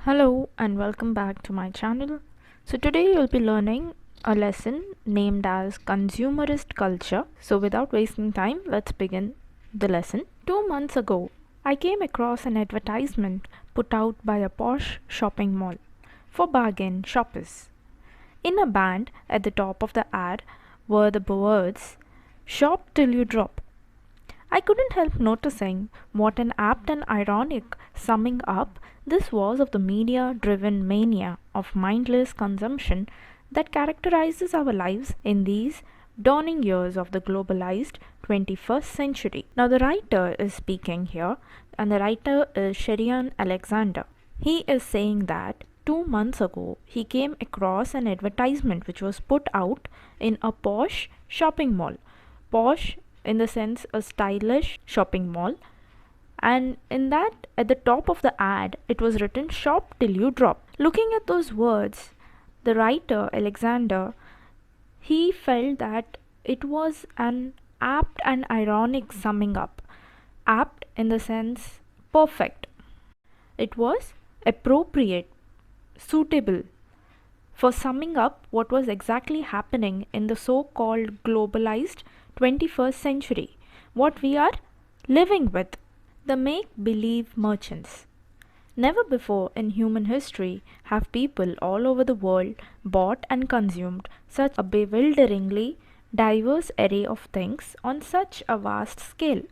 Hello and welcome back to my channel. So today you'll be learning a lesson named as Consumerist Culture. So without wasting time, let's begin the lesson. 2 months ago, I came across an advertisement put out by a posh shopping mall for bargain shoppers. In a band at the top of the ad were the words, "Shop till you drop." I couldn't help noticing what an apt and ironic summing up this was of the media driven mania of mindless consumption that characterizes our lives in these dawning years of the globalized 21st century. Now, the writer is speaking here, and the writer is Cheriyan Alexander. He is saying that 2 months ago he came across an advertisement which was put out in a posh shopping mall. Posh in the sense a stylish shopping mall, and in that at the top of the ad it was written "Shop till you drop." Looking at those words, the writer Alexander, he felt that it was an apt and ironic summing up. Apt in the sense perfect. It was appropriate, suitable for summing up what was exactly happening in the so-called globalized 21st century, what we are living with. The make-believe merchants. Never before in human history have people all over the world bought and consumed such a bewilderingly diverse array of things on such a vast scale.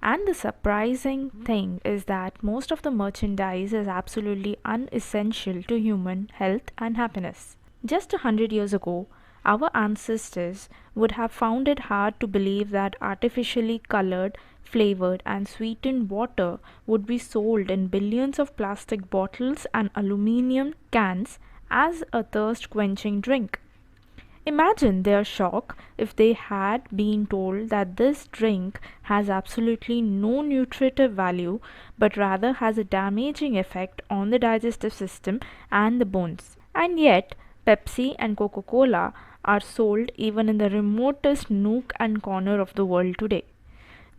And the surprising thing is that most of the merchandise is absolutely unessential to human health and happiness. Just 100 years ago, our ancestors would have found it hard to believe that artificially colored, flavored, and sweetened water would be sold in billions of plastic bottles and aluminum cans as a thirst quenching drink. Imagine their shock if they had been told that this drink has absolutely no nutritive value but rather has a damaging effect on the digestive system and the bones. And yet, Pepsi and Coca-Cola are sold even in the remotest nook and corner of the world today.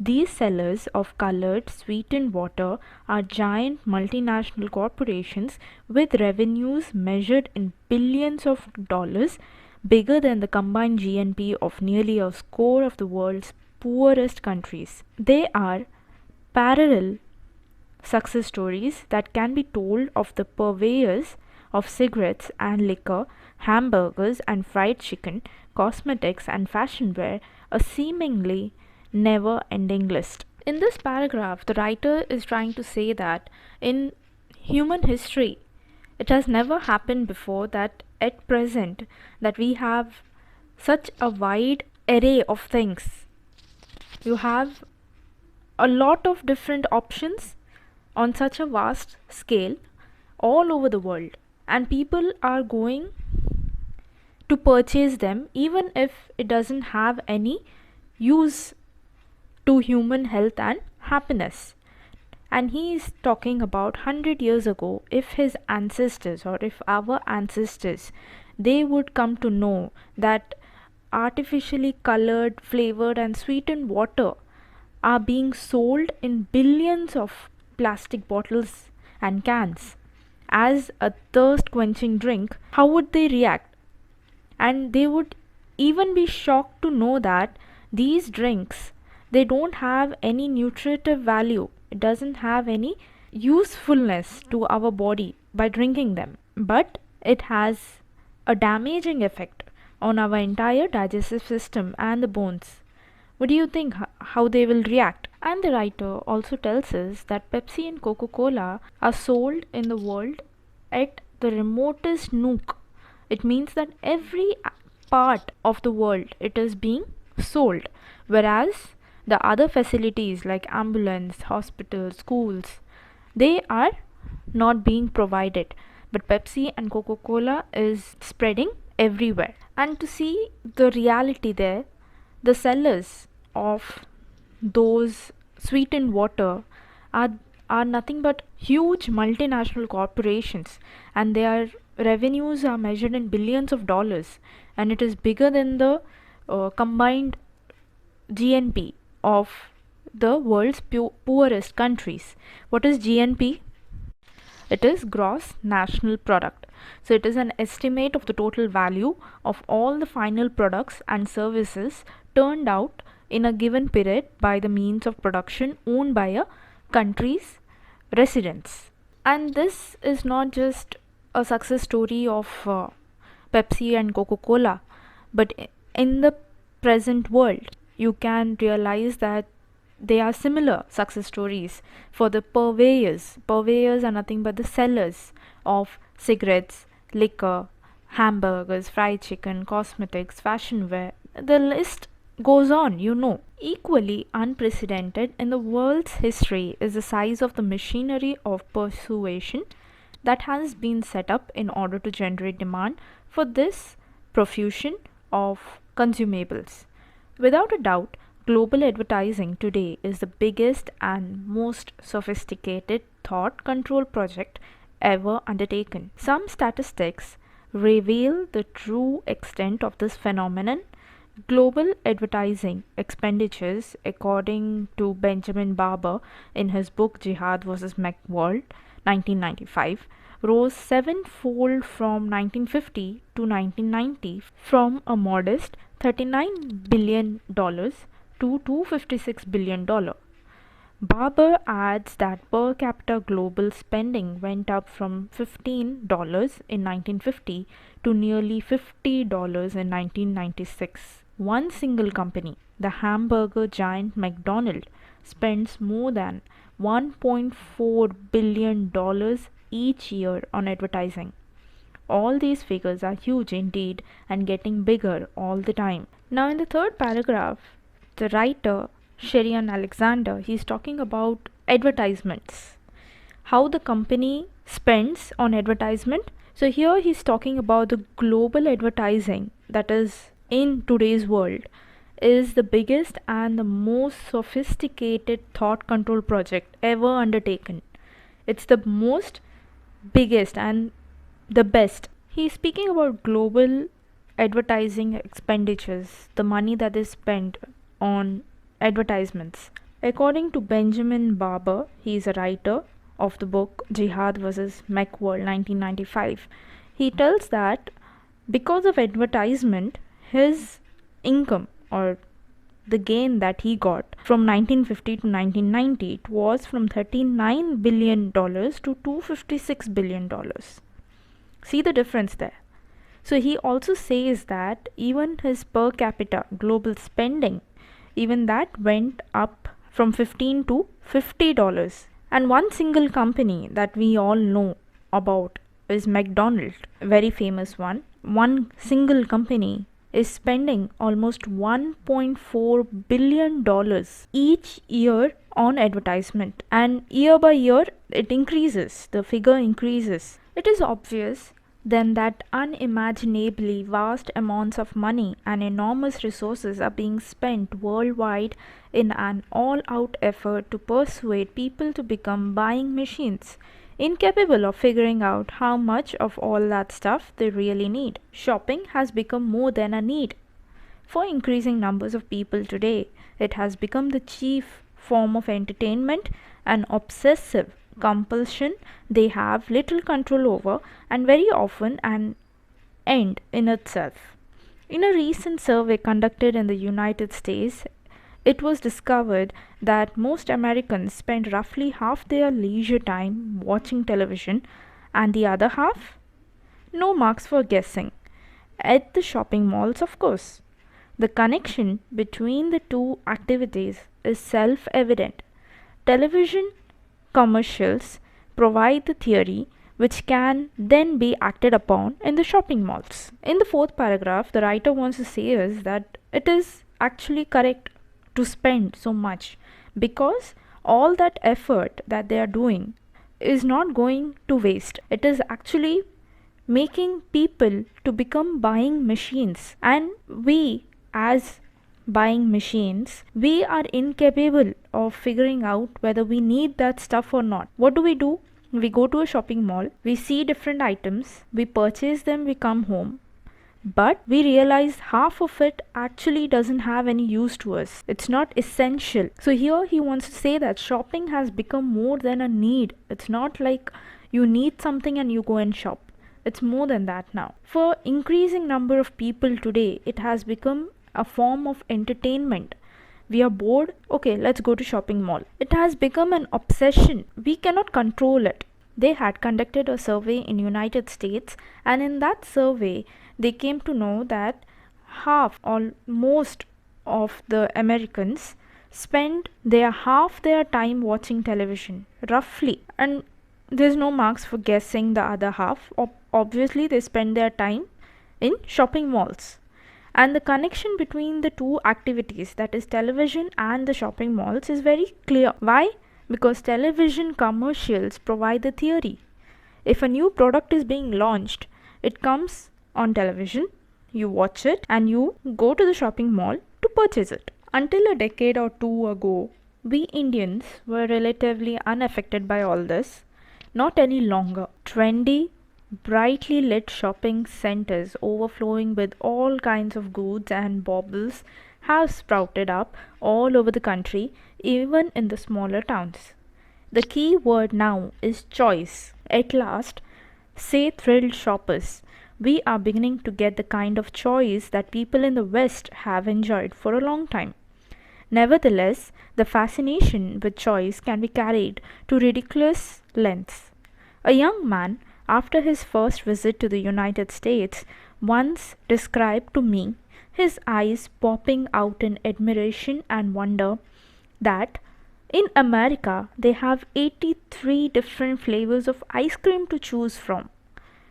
These sellers of colored, sweetened water are giant multinational corporations with revenues measured in billions of dollars, bigger than the combined GNP of nearly a score of the world's poorest countries. They are parallel success stories that can be told of the purveyors of cigarettes and liquor, hamburgers and fried chicken, cosmetics and fashion wear, a seemingly never ending list. In this paragraph, the writer is trying to say that in human history, it has never happened before that at present that we have such a wide array of things. You have a lot of different options on such a vast scale all over the world, and people are going to purchase them even if it doesn't have any use to human health and happiness. And he is talking about 100 years ago, if his ancestors or if our ancestors, they would come to know that artificially colored, flavored and sweetened water are being sold in billions of plastic bottles and cans as a thirst quenching drink, how would they react? And they would even be shocked to know that these drinks, they don't have any nutritive value. It doesn't have any usefulness to our body by drinking them, but it has a damaging effect on our entire digestive system and the bones. What do you think how they will react? And the writer also tells us that Pepsi and Coca-Cola are sold in the world at the remotest nook. It means that every part of the world it is being sold, whereas the other facilities like ambulance, hospitals, schools, they are not being provided. But Pepsi and Coca-Cola is spreading everywhere. And to see the reality there, the sellers of those sweetened water are nothing but huge multinational corporations, and their revenues are measured in billions of dollars, and it is bigger than the combined GNP of the world's poorest countries. What is GNP? It is gross national product. So it is an estimate of the total value of all the final products and services turned out in a given period by the means of production owned by a country's residents. And this is not just a success story of Pepsi and Coca-Cola, but in the present world, you can realize that they are similar success stories for the purveyors. Purveyors are nothing but the sellers of cigarettes, liquor, hamburgers, fried chicken, cosmetics, fashion wear. The list goes on, you know. Equally unprecedented in the world's history is the size of the machinery of persuasion that has been set up in order to generate demand for this profusion of consumables. Without a doubt, global advertising today is the biggest and most sophisticated thought control project ever undertaken. Some statistics reveal the true extent of this phenomenon. Global advertising expenditures, according to Benjamin Barber in his book Jihad vs. McWorld, 1995, rose sevenfold from 1950 to 1990, from a modest $39 billion to $256 billion. Barber adds that per capita global spending went up from $15 in 1950 to nearly $50 in 1996. One single company, the hamburger giant McDonald's, spends more than $1.4 billion each year on advertising. All these figures are huge indeed and getting bigger all the time. Now, in the third paragraph, the writer Cheriyan Alexander, he's talking about advertisements, how the company spends on advertisement. So here he's talking about the global advertising that is in today's world is the biggest and the most sophisticated thought control project ever undertaken. It's the most biggest and the best. He's speaking about global advertising expenditures, the money that is spent on advertisements. According to Benjamin Barber, he is a writer of the book Jihad vs. McWorld, 1995. He tells that because of advertisement, his income or the gain that he got from 1950 to 1990, it was from $39 billion to $256 billion. See the difference there. So he also says that even his per capita global spending, even that went up from $15 to $50. And one single company that we all know about is McDonald's, a very famous one. One single company is spending almost $1.4 billion each year on advertisement, and year by year it increases, the figure increases. It is obvious then that unimaginably vast amounts of money and enormous resources are being spent worldwide in an all-out effort to persuade people to become buying machines, incapable of figuring out how much of all that stuff they really need. Shopping has become more than a need. For increasing numbers of people today, it has become the chief form of entertainment, an obsessive compulsion they have little control over, and very often an end in itself. In a recent survey conducted in the United States, it was discovered that most Americans spend roughly half their leisure time watching television, and the other half? No marks for guessing. At the shopping malls, of course. The connection between the two activities is self-evident. Television commercials provide the theory which can then be acted upon in the shopping malls. In the fourth paragraph, the writer wants to say is that it is actually correct to spend so much because all that effort that they are doing is not going to waste. It is actually making people to become buying machines, and we as buying machines, we are incapable of figuring out whether we need that stuff or not. What do? We go to a shopping mall, we see different items, we purchase them, we come home, but we realize half of it actually doesn't have any use to us. It's not essential. So here he wants to say that shopping has become more than a need. It's not like You need something and you go and shop. It's more than that now. For increasing number of people today, it has become a form of entertainment. We are bored, okay, let's go to shopping mall. It has become an obsession. We cannot control it. They had conducted a survey in United States, and in that survey they came to know that half or most of the Americans spend half their time watching television, roughly. And there's no marks for guessing the other half. Obviously they spend their time in shopping malls. And the connection between the two activities, that is television and the shopping malls, is very clear. Why? Because television commercials provide the theory. If a new product is being launched, it comes on television, you watch it, and you go to the shopping mall to purchase it. Until a decade or two ago, we Indians were relatively unaffected by all this. Not any longer. Trendy, brightly lit shopping centers overflowing with all kinds of goods and baubles have sprouted up all over the country, even in the smaller towns. The key word now is choice. At last, say thrilled shoppers, we are beginning to get the kind of choice that people in the West have enjoyed for a long time. Nevertheless, the fascination with choice can be carried to ridiculous lengths. A young man, after his first visit to the United States, once described to me, his eyes popping out in admiration and wonder, that in America they have 83 different flavors of ice cream to choose from.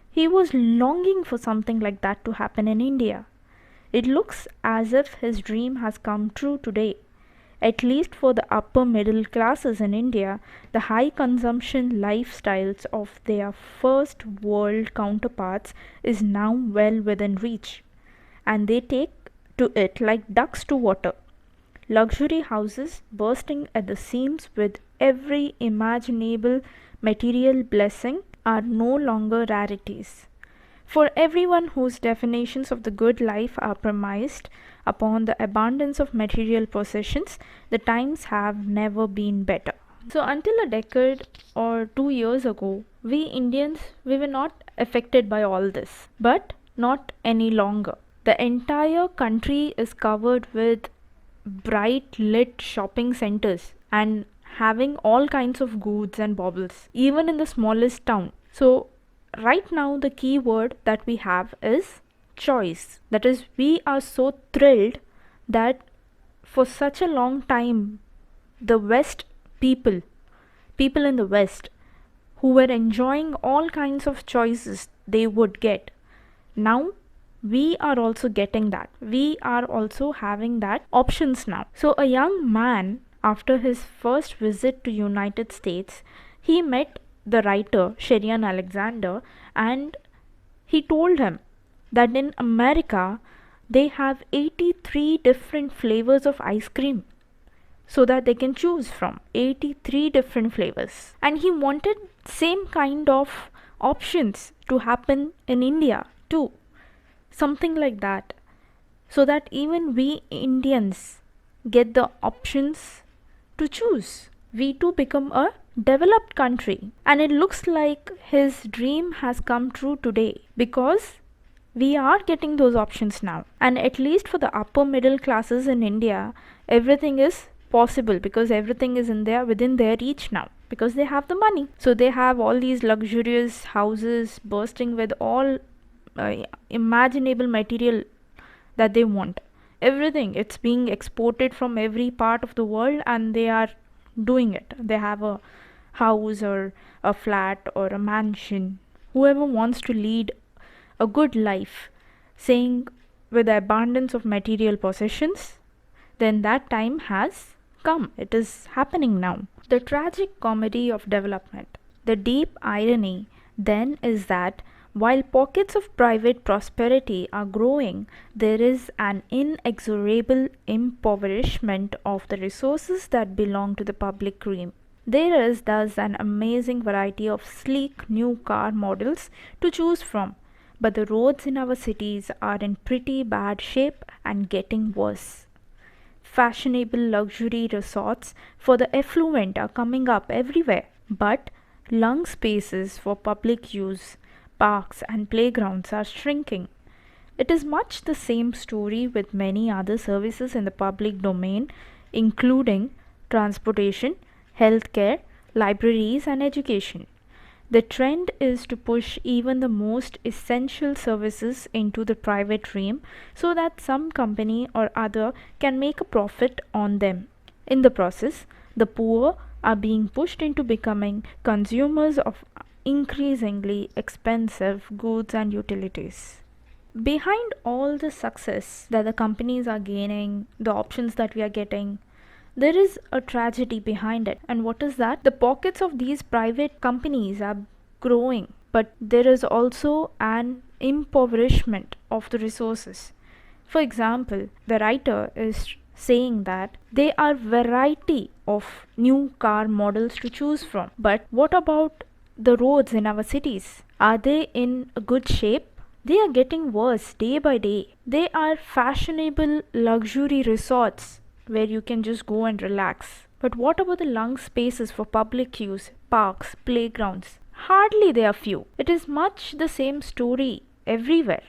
He was longing for something like that to happen in India. It looks as if his dream has come true today. At least for the upper middle classes in India, the high consumption lifestyles of their first world counterparts is now well within reach, and they take to it like ducks to water. Luxury houses bursting at the seams with every imaginable material blessing are no longer rarities. For everyone whose definitions of the good life are premised upon the abundance of material possessions, the times have never been better. So until a decade or 2 years ago, we Indians, we were not affected by all this, but not any longer. The entire country is covered with bright lit shopping centers and having all kinds of goods and baubles, even in the smallest town. So right now the key word that we have is choice. That is, we are so thrilled that for such a long time the West people in the West who were enjoying all kinds of choices they would get, now we are also getting that. We are also having that options now. So a young man, after his first visit to United States, he met the writer Cheriyan Alexander, and he told him that in America they have 83 different flavors of ice cream, so that they can choose from 83 different flavors. And he wanted same kind of options to happen in India too, something like that, so that even we Indians get the options to choose. We too become a developed country, and it looks like his dream has come true today, because we are getting those options now. And at least for the upper middle classes in India, everything is possible, because everything is in there within their reach now, because they have the money. So they have all these luxurious houses bursting with all imaginable material that they want. Everything, it's being exported from every part of the world, and they are doing it. They have a house or a flat or a mansion. Whoever wants to lead a good life, saying with the abundance of material possessions, then that time has come. It is happening now. The tragic comedy of development. The deep irony then is that while pockets of private prosperity are growing, there is an inexorable impoverishment of the resources that belong to the public realm. There is thus an amazing variety of sleek new car models to choose from, but the roads in our cities are in pretty bad shape and getting worse. Fashionable luxury resorts for the affluent are coming up everywhere, but lung spaces for public use, parks and playgrounds are shrinking. It is much the same story with many other services in the public domain, including transportation, healthcare, libraries, and education. The trend is to push even the most essential services into the private realm so that some company or other can make a profit on them. In the process, the poor are being pushed into becoming consumers of increasingly expensive goods and utilities. Behind all the success that the companies are gaining, the options that we are getting, there is a tragedy behind it. And what is that? The pockets of these private companies are growing, but there is also an impoverishment of the resources. For example, the writer is saying that there are variety of new car models to choose from, but what about the roads in our cities? Are they in a good shape? They are getting worse day by day. They are fashionable luxury resorts where you can just go and relax. But what about the lung spaces for public use, parks, playgrounds? Hardly they are few. It is much the same story everywhere.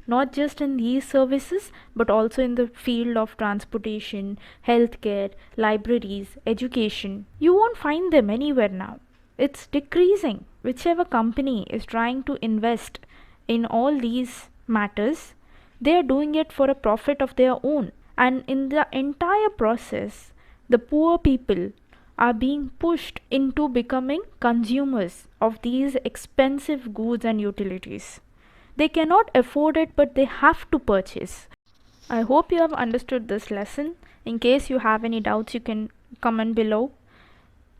Not just in these services, but also in the field of transportation, healthcare, libraries, education. You won't find them anywhere now. It's decreasing. Whichever company is trying to invest in all these matters, they are doing it for a profit of their own. And in the entire process, the poor people are being pushed into becoming consumers of these expensive goods and utilities. They cannot afford it, but they have to purchase. I hope you have understood this lesson. In case you have any doubts, you can comment below.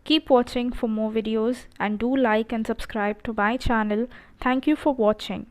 Keep watching for more videos and do like and subscribe to my channel. Thank you for watching.